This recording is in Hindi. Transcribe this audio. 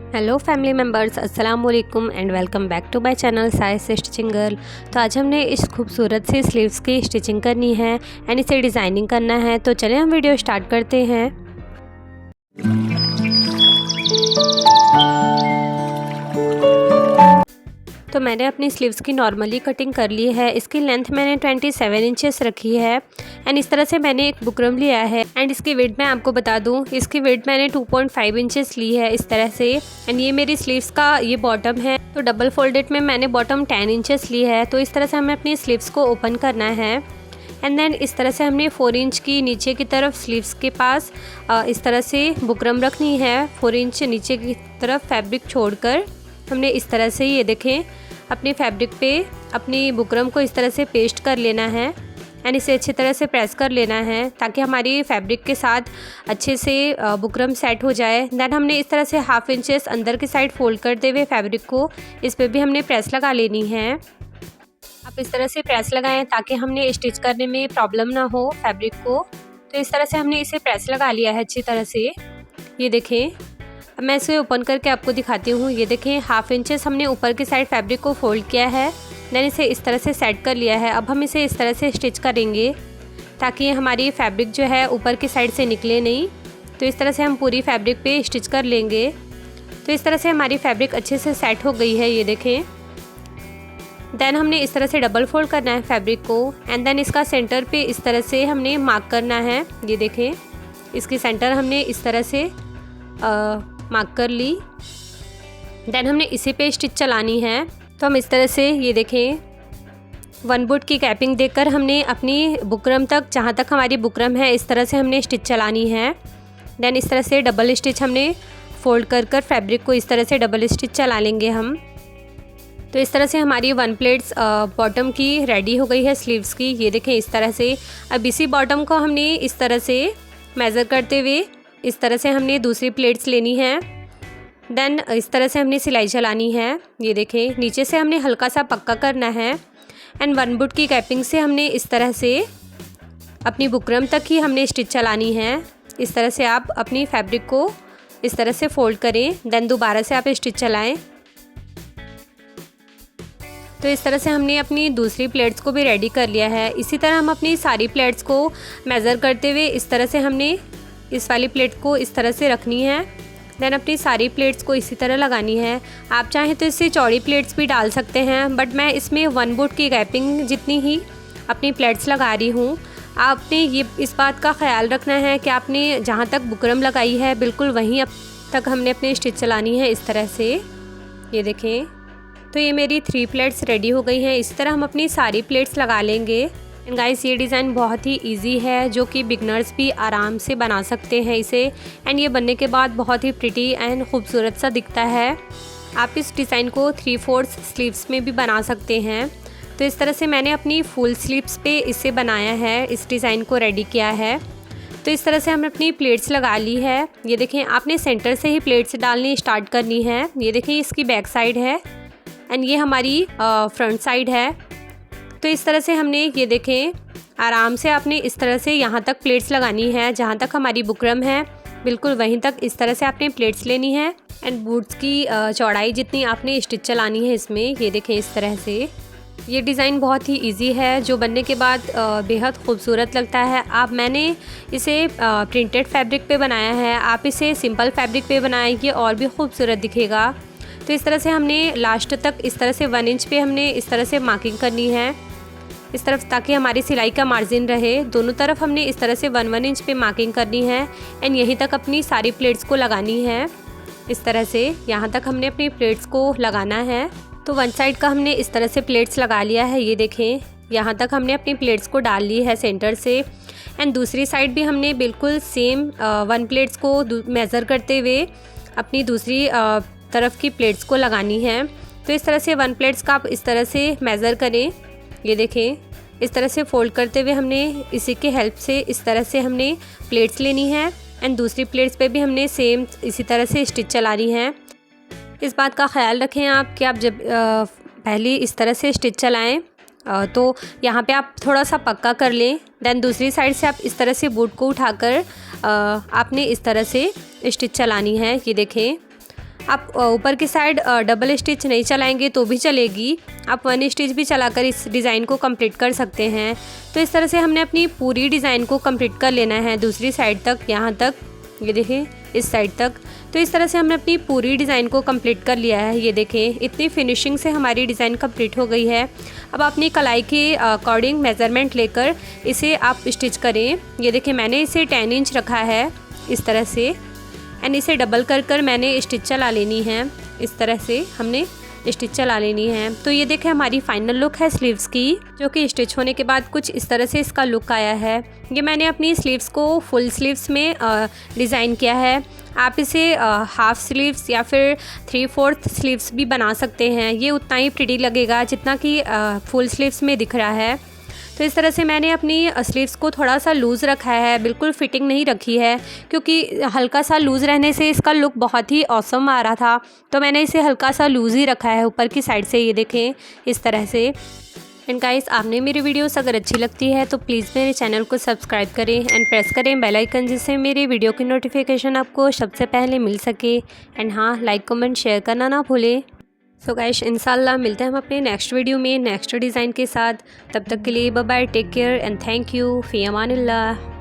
हेलो फैमिली मेम्बर्स, अस्सलाम वालेकुम and welcome back to my channel size stitching girl. तो आज हमने इस खूबसूरत सी स्लीव्स की स्टिचिंग करनी है एंड इसे डिज़ाइनिंग करना है। तो चलें हम वीडियो स्टार्ट करते हैं। तो मैंने अपनी स्लीव्स की नॉर्मली कटिंग कर ली है। इसकी लेंथ मैंने 27 इंचेस रखी है एंड इस तरह से मैंने एक बुकरम लिया है एंड इसकी विड्थ मैं आपको बता दूं, इसकी विड्थ मैंने 2.5 इंचेस ली है इस तरह से। एंड ये मेरी स्लीव्स का ये बॉटम है, तो डबल फोल्डेड में मैंने बॉटम 10 इंचेस ली है। तो इस तरह से हमें अपनी स्लीव्स को ओपन करना है एंड देन इस तरह से हमने 4 इंच की नीचे की तरफ स्लीव्स के पास इस तरह से बुकरम रखनी है। 4 इंच नीचे की तरफ फैब्रिक छोड़कर हमने इस तरह से, ये देखें, अपने फैब्रिक पे अपनी बुकरम को इस तरह से पेस्ट कर लेना है एंड इसे अच्छी तरह से प्रेस कर लेना है ताकि हमारी फैब्रिक के साथ अच्छे से बुकरम सेट हो जाए। देन हमने इस तरह से 1/2 इंचेस अंदर की साइड फोल्ड करते हुए फैब्रिक को इस पे भी हमने प्रेस लगा लेनी है। आप इस तरह से प्रेस लगाएं ताकि हमने स्टिच करने में प्रॉब्लम ना हो फैब्रिक को। तो इस तरह से हमने इसे प्रेस लगा लिया है अच्छी तरह से, ये देखें। अब मैं इसे ओपन करके आपको दिखाती हूँ। ये देखें, 1/2 इंचेस हमने ऊपर की साइड फैब्रिक को फोल्ड किया है, देन इसे इस तरह से सेट कर लिया है। अब हम इसे इस तरह से स्टिच करेंगे ताकि हमारी फैब्रिक जो है ऊपर की साइड से निकले नहीं। तो इस तरह से हम पूरी फैब्रिक पे स्टिच कर लेंगे। तो इस तरह से हमारी फैब्रिक अच्छे से सेट हो गई है, ये देखें। देन हमने इस तरह से डबल फोल्ड करना है फैब्रिक को एंड देन इसका सेंटर पे इस तरह से हमने मार्क करना है। ये देखें, इसकी सेंटर हमने इस तरह से मार्क कर ली। देन हमने इसी पे स्टिच चलानी है। तो हम इस तरह से, ये देखें, 1 बुट की कैपिंग देकर हमने अपनी बुकरम तक, जहाँ तक हमारी बुकरम है, इस तरह से हमने स्टिच चलानी है। देन इस तरह से डबल स्टिच हमने फोल्ड कर फैब्रिक को इस तरह से डबल स्टिच चला लेंगे हम। तो इस तरह से हमारी 1 प्लेट्स बॉटम की रेडी हो गई है स्लीव्स की, ये देखें इस तरह से। अब इसी बॉटम को हमने इस तरह से मेज़र करते हुए इस तरह से हमने दूसरी प्लेट्स लेनी है। देन इस तरह से हमने सिलाई चलानी है, ये देखें। नीचे से हमने हल्का सा पक्का करना है एंड 1 बुट की कैपिंग से हमने इस तरह से अपनी बुकरम तक ही हमने स्टिच चलानी है। इस तरह से आप अपनी फैब्रिक को इस तरह से फोल्ड करें, देन दोबारा से आप स्टिच चलाएं। तो इस तरह से हमने अपनी दूसरी प्लेट्स को भी रेडी कर लिया है। इसी तरह हम अपनी सारी प्लेट्स को मेज़र करते हुए इस तरह से हमने इस वाली प्लेट को इस तरह से रखनी है। देन अपनी सारी प्लेट्स को इसी तरह लगानी है। आप चाहें तो इससे चौड़ी प्लेट्स भी डाल सकते हैं, बट मैं इसमें 1 बुट की गैपिंग जितनी ही अपनी प्लेट्स लगा रही हूँ। आपने ये इस बात का ख्याल रखना है कि आपने जहाँ तक बुकरम लगाई है बिल्कुल वहीं अब तक हमने अपनी स्टिच चलानी है इस तरह से, ये देखें। तो ये मेरी 3 प्लेट्स रेडी हो गई हैं। इसी तरह हम अपनी सारी प्लेट्स लगा लेंगे। एंड गाइस, ये डिज़ाइन बहुत ही इजी है जो कि बिगनर्स भी आराम से बना सकते हैं इसे। एंड ये बनने के बाद बहुत ही प्रिटी एंड खूबसूरत सा दिखता है। आप इस डिज़ाइन को 3/4 स्लीव्स में भी बना सकते हैं। तो इस तरह से मैंने अपनी फुल स्लीव्स पे इसे बनाया है, इस डिज़ाइन को रेडी किया है। तो इस तरह से हमने अपनी प्लेट्स लगा ली है। ये देखें, आपने सेंटर से ही प्लेट्स डालनी स्टार्ट करनी है। ये देखें, इसकी बैक साइड है एंड ये हमारी फ्रंट साइड है। तो इस तरह से हमने, ये देखें, आराम से आपने इस तरह से यहाँ तक प्लेट्स लगानी है जहाँ तक हमारी बुकरम है, बिल्कुल वहीं तक इस तरह से आपने प्लेट्स लेनी है। एंड बूट्स की चौड़ाई जितनी आपने स्टिच चलानी है इसमें, ये देखें इस तरह से। ये डिज़ाइन बहुत ही इजी है जो बनने के बाद बेहद खूबसूरत लगता है। मैंने इसे प्रिंटेड फैब्रिक पे बनाया है, आप इसे सिंपल फैब्रिक पे बनाएंगे और भी खूबसूरत दिखेगा। तो इस तरह से हमने लास्ट तक इस तरह से 1 इंच पे हमने इस तरह से मार्किंग करनी है इस तरफ, ताकि हमारी सिलाई का मार्जिन रहे। दोनों तरफ हमने इस तरह से 1-1 इंच पे मार्किंग करनी है एंड यहीं तक अपनी सारी प्लेट्स को लगानी है। इस तरह से यहाँ तक हमने अपनी प्लेट्स को लगाना है। तो 1 साइड का हमने इस तरह से प्लेट्स लगा लिया है, ये देखें। यहाँ तक हमने अपनी प्लेट्स को डाल ली है सेंटर से एंड दूसरी साइड भी हमने बिल्कुल सेम 1 प्लेट्स को मेज़र करते हुए अपनी दूसरी तरफ की प्लेट्स को लगानी है। तो इस तरह से 1 प्लेट्स का आप इस तरह से मेज़र करें, ये देखें। इस तरह से फोल्ड करते हुए हमने इसी के हेल्प से इस तरह से हमने प्लेट्स लेनी है एंड दूसरी प्लेट्स पे भी हमने सेम इसी तरह से स्टिच चलानी है। इस बात का ख्याल रखें आप कि आप जब पहले इस तरह से स्टिच चलाएं तो यहाँ पे आप थोड़ा सा पक्का कर लें। देन दूसरी साइड से आप इस तरह से बूट को उठाकर आपने इस तरह से स्टिच चलानी है, ये देखें। आप ऊपर की साइड डबल स्टिच नहीं चलाएंगे तो भी चलेगी, आप 1 स्टिच भी चलाकर इस डिज़ाइन को कंप्लीट कर सकते हैं। तो इस तरह से हमने अपनी पूरी डिज़ाइन को कंप्लीट कर लेना है दूसरी साइड तक, यहाँ तक, ये देखें इस साइड तक। तो इस तरह से हमने अपनी पूरी डिज़ाइन को कंप्लीट कर लिया है। ये देखें इतनी फिनिशिंग से हमारी डिज़ाइन कंप्लीट हो गई है। अब अपनी कलाई के अकॉर्डिंग मेज़रमेंट लेकर इसे आप स्टिच करें। ये देखें मैंने इसे 10 इंच रखा है इस तरह से, एंड इसे डबल कर मैंने स्टिच चला लेनी है। इस तरह से हमने स्टिच चला लेनी है। तो ये देखें हमारी फाइनल लुक है स्लीव्स की, जो कि स्टिच होने के बाद कुछ इस तरह से इसका लुक आया है। ये मैंने अपनी स्लीव्स को फुल स्लीव्स में डिज़ाइन किया है। आप इसे हाफ स्लीव्स या फिर 3/4 स्लीव्स भी बना सकते हैं, ये उतना ही प्रिटी लगेगा जितना कि फुल स्लीव्स में दिख रहा है। तो इस तरह से मैंने अपनी स्लीव्स को थोड़ा सा लूज़ रखा है, बिल्कुल फिटिंग नहीं रखी है, क्योंकि हल्का सा लूज़ रहने से इसका लुक बहुत ही ऑसम आ रहा था। तो मैंने इसे हल्का सा लूज़ ही रखा है ऊपर की साइड से, ये देखें इस तरह से। एंड गाइस, आपने मेरी वीडियोस अगर अच्छी लगती है तो प्लीज़ मेरे चैनल को सब्सक्राइब करें एंड प्रेस करें बेल आइकन, जिससे मेरी वीडियो की नोटिफिकेशन आपको सबसे पहले मिल सके। एंड हाँ, लाइक कमेंट शेयर करना ना भूलें। सो गाइस, इंशाल्लाह मिलते हैं हम अपने नेक्स्ट वीडियो में नेक्स्ट डिज़ाइन के साथ। तब तक के लिए bye bye, take care and thank you, फ़ी अमानिल्लाह।